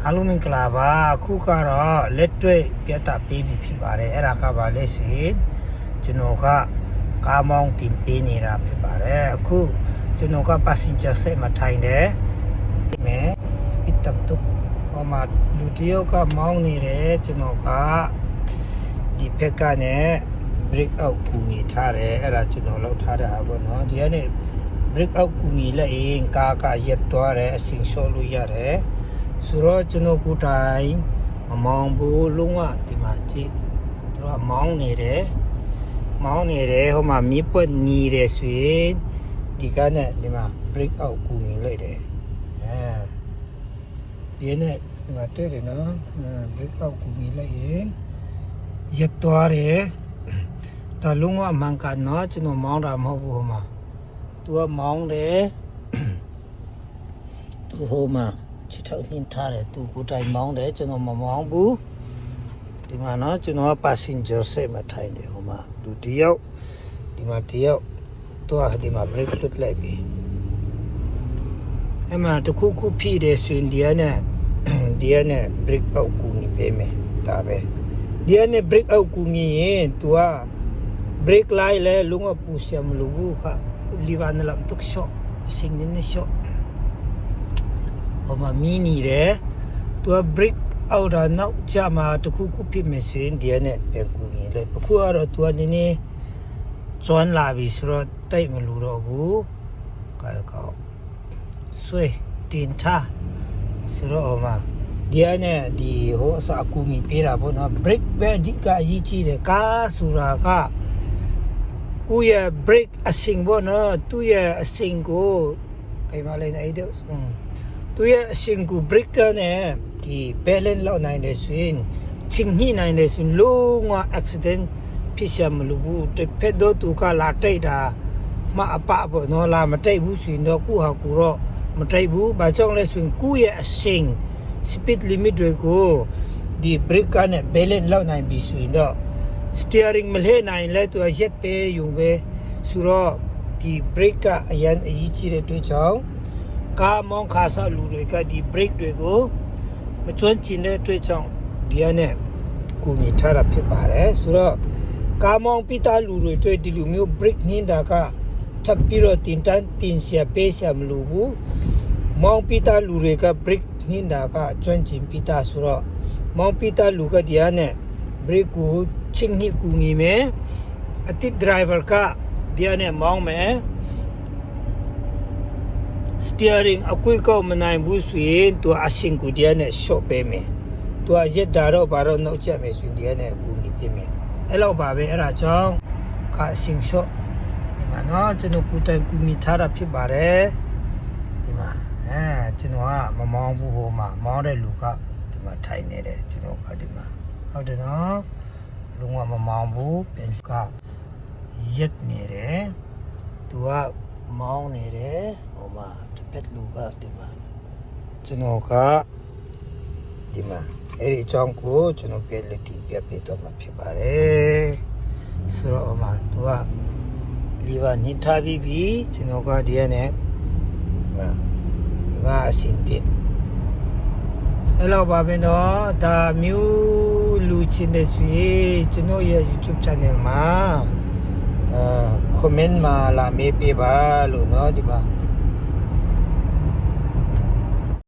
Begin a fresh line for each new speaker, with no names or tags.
အားလုံးမင်္ဂလာပါအခုကတော့လက်တွေ့ပြသပေးပြီးဖြစ်ပါတယ်အဲ့ဒါကပါလဲဆိုရင်ကျွန်တော်ကကားမောင်းတင်ပေးနေတာဖြစ်ပါတယ်အခုကျွန်တော်က passenger seat မှာထိုင်တယ်မဲ speed တပ်တော့ဟိုမှာလူတယောက်ကမောင်းနေတယ်ကျွန်တော်ကဒီဘက်ကနဲ့ break out ကူညီထားတယ်အဲ့ဒါကျွန်တော်လောက်ထားတဲ့ဟာပေါ့နော်ဒီကနေ့ break out ကူညီလိုက်ရင်ကားကရက်သွားတယ်အစင်လျှော့လို့ရတယ်ဆိုတော့ကျွန်တော်ကိုယ်တိုင်မမောင်းဘူးလုံးဝဒီမှာကြည့်သူကမောင်းနေတယ်ဟိုမှာမြစ်ပွက်ညီတယ်ဆိုရင်ဒီကနေ့ဒီမှာ break out ကူညီလိုက်တယ်ဒီနေ့ဒီမှာတွေ့တယ်နော် break out ကူညီလိုက်ရင်ရက်သွားတယ်ဒါလုံးဝမှန်ကန်နော်ကျွန်တော်မောင်းတာမဟုတ်ဘူးဟိုမှာသူကမောင်းတယ်သူဟိုမှာချစ်ထောက်နှင်းထားတယ်သူကိုယ်တိုင်မောင်းတယ်ကျွန်တော်မမောင်းဘူးဒီမှာနော်ကျွန်တော်က passenger seat မှာထိုင်တယ်ဟိုမှာလူတယောက်ဒီမှာတယောက်သူကဒီမှာ brake လွတ်လိုက်ပြီအဲ့မှာတခုခုဖြစ်တယ်ဆိုရင်ဒီကနေ့ brake out ကူညီပေးမယ်ဒါပဲဒီကနေ့ brake out ကူညီရင်သူက brake လိုက်လဲလုံးဝပူစရာမလိုဘူးခါလီဗာနလမ်တုတ်ရှော့အစင်းနေရှော့ဟိုမှာမီနီတယ်သူက break out တာနောက်ကြမှာတခုခုဖြစ်မယ်ဆိုရင်ဒီနဲ့ပြန်ကူညီလိုက်အခုကတော့သူကနည်းနည်းကျွမ်းလာပြီဆိုတော့တိတ်မလို့တော့ဘူးကောက်ဆွေတင်ထားဆိုတော့ဟိုမှာဒီနဲ့ဒီဟိုအစအကူညီပေးတာပေါ့နော် break ပဲဒီကအရေးကြီးတယ်ကားဆိုတာကကိုရဲ့ break အစင်ပေါ့နော်သူရဲ့အစင်ကိုကိမလေးနေတယ်သူရဲ့အရှင်ကို breaker နဲ့ဒီ balance လောက်နိုင်တယ်ဆိုရင်ချင်းညှိနိုင်တယ်ဆိုလုံးဝ accident ဖြစ်ရမလို့ဘူးတစ်ဖက်တော့သူကလာတိုက်တာမအပပေါ့နော်လာမတိုက်ဘူးဆိုရင်တော့ကိုဟာကိုတော့မတိုက်ဘူးဘာကြောင့်လဲဆိုရင်ကိုရဲ့အရှင် speed limit တွေကိုဒီ breaker နဲ့ balance လောက်နိုင်ပြီဆိုရင်တော့ steering မလဲနိုင်လဲသူရက်ပေးယူပဲဆိုတော့ဒီ brake ကအရင်အရေးကြီးတဲ့အတွက်ကြောင့်ကားမောင်းခါစားလူတွေကဒီ brake တွေကိုမကျွမ်းကျင်တဲ့အတွက်ကြောင့်ဒီကနေ့ကူညီထားတာဖြစ်ပါတယ်ဆိုတော့ကားမောင်းပိသားလူတွေတွေ့ဒီလိုမျိုး brake နင်းတာကထပ်ပြီးတော့တင်เสียပေးเสียမလို့ဘူးမောင်းပိသားလူတွေက brake နင်းတာကကျွမ်းကျင်ပိသားဆိုတော့မောင်းပိသားလူကဒီကနေ့ brake ကိုချင်းညှိကူညီမယ်အတိ driver ကဒီကနေ့မောင်းမယ်steering အကွေးကောက်မနိုင်ဘူးဆိုရင်သူအရှင်ကိုဒီနဲ့ short ပေးမယ်သူကရက်တာတော့ဘာတော့နောက်ချက်မယ်ဆိုရင်ဒီနဲ့ကူညီပေးမယ်အဲ့လောက်ပါပဲအဲ့ဒါကြောင့်ကအရှင် short ဒီမှာနော်ကျွန်တော်ကိုယ်တိုင်ကူညီထားတာဖြစ်ပါတယ်ဒီမှာကျွန်တော်ကမမောင်းဘူးဟိုမှာမောင်းတဲ့လူကဒီမှာထိုင်နေတယ်ကျွန်တော်ကဒီမှာဟုတ်တယ်နော်လုံးဝမမောင်းဘူးပြန်ကရက်နေတယ်သူကမောင်းနေတယ်ဟိုမှာတစ်ဖက်လူကဒီမှာကျွန်တော်ကဒီမှာအဲ့ဒီအကြောင်းကိုကျွန်တော်ပြန်လက်တင်ပြပေးတော့မှာဖြစ်ပါတယ်ဆိုတော့ဟိုမှာသူကလီဗာညှိထားပြီးပြီကျွန်တော်ကဒီကနေဒီမှာအစင်တင်အဲ့လိုပါပဲတော့ဒါမျိုးလူချင်းတဲ့ဆွေကျွန်တော်ရဲ့ YouTube channel မှာcomment မှာလာမေးပေးပါလို့เนาะဒီမှာ